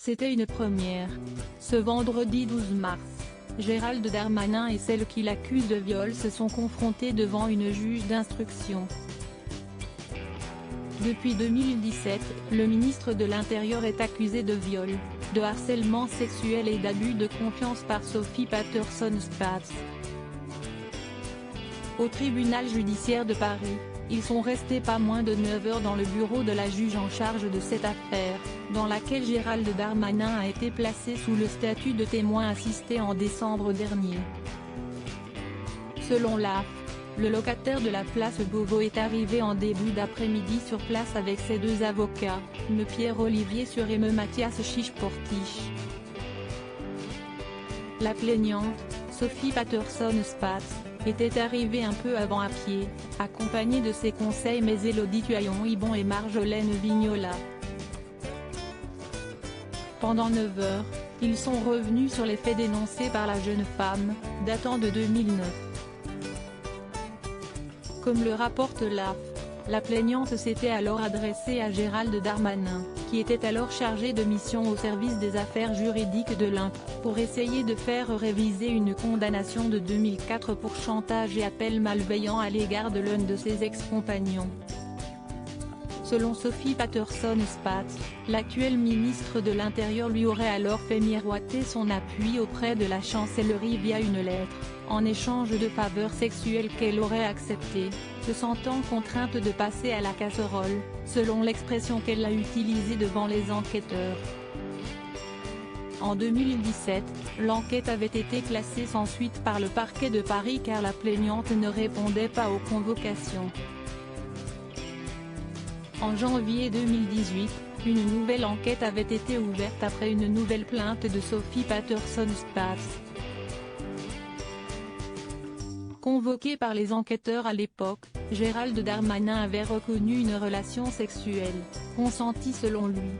C'était une première. Ce vendredi 12 mars, Gérald Darmanin et celle qui l'accuse de viol se sont confrontés devant une juge d'instruction. Depuis 2017, le ministre de l'Intérieur est accusé de viol, de harcèlement sexuel et d'abus de confiance par Sophie Patterson-Spatz. Au tribunal judiciaire de Paris, ils sont restés pas moins de 9 heures dans le bureau de la juge en charge de cette affaire, dans laquelle Gérald Darmanin a été placé sous le statut de témoin assisté en décembre dernier. Selon l'AF, le locataire de la place Beauvau est arrivé en début d'après-midi sur place avec ses deux avocats, M Pierre-Olivier Sur et M Mathias Chiche-Portiche. La plaignante, Sophie Patterson-Spatz, était arrivée un peu avant à pied, accompagnée de ses conseils mais Élodie Tuaillon-Ibon et Marjolaine Vignola. Pendant 9 heures, ils sont revenus sur les faits dénoncés par la jeune femme, datant de 2009. Comme le rapporte l'AF, la plaignante s'était alors adressée à Gérald Darmanin, qui était alors chargé de mission au service des affaires juridiques de l'INP, pour essayer de faire réviser une condamnation de 2004 pour chantage et appel malveillant à l'égard de l'un de ses ex-compagnons. Selon Sophie Patterson-Spatz, l'actuel ministre de l'Intérieur lui aurait alors fait miroiter son appui auprès de la chancellerie via une lettre, en échange de faveurs sexuelles qu'elle aurait acceptées, se sentant contrainte de passer à la casserole, selon l'expression qu'elle a utilisée devant les enquêteurs. En 2017, l'enquête avait été classée sans suite par le parquet de Paris car la plaignante ne répondait pas aux convocations. En janvier 2018, une nouvelle enquête avait été ouverte après une nouvelle plainte de Sophie Patterson-Spatz. Convoqué par les enquêteurs à l'époque, Gérald Darmanin avait reconnu une relation sexuelle, consentie selon lui.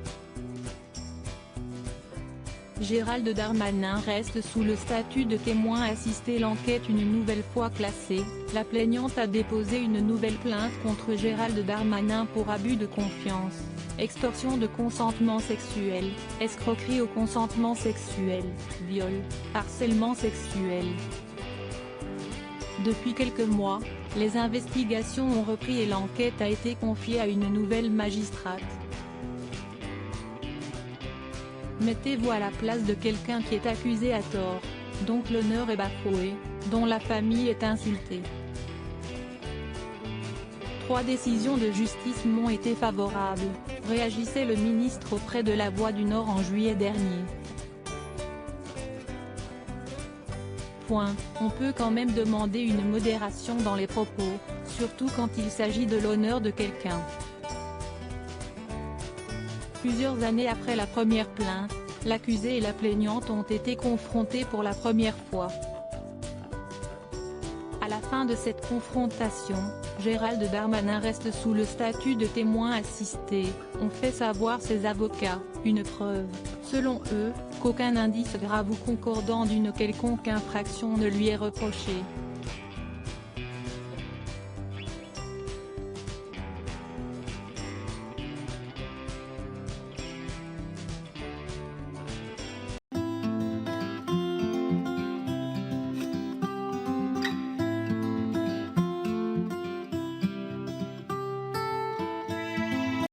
Gérald Darmanin reste sous le statut de témoin assisté. L'enquête une nouvelle fois classée, la plaignante a déposé une nouvelle plainte contre Gérald Darmanin pour abus de confiance, extorsion de consentement sexuel, escroquerie au consentement sexuel, viol, harcèlement sexuel. Depuis quelques mois, les investigations ont repris et l'enquête a été confiée à une nouvelle magistrate. Mettez-vous à la place de quelqu'un qui est accusé à tort, dont l'honneur est bafoué, dont la famille est insultée. 3 décisions de justice m'ont été favorables, réagissait le ministre auprès de La Voix du Nord en juillet dernier. On peut quand même demander une modération dans les propos, surtout quand il s'agit de l'honneur de quelqu'un. Plusieurs années après la première plainte, l'accusé et la plaignante ont été confrontés pour la première fois. À la fin de cette confrontation, Gérald Darmanin reste sous le statut de témoin assisté, ont fait savoir ses avocats, une preuve, selon eux, qu'aucun indice grave ou concordant d'une quelconque infraction ne lui est reproché.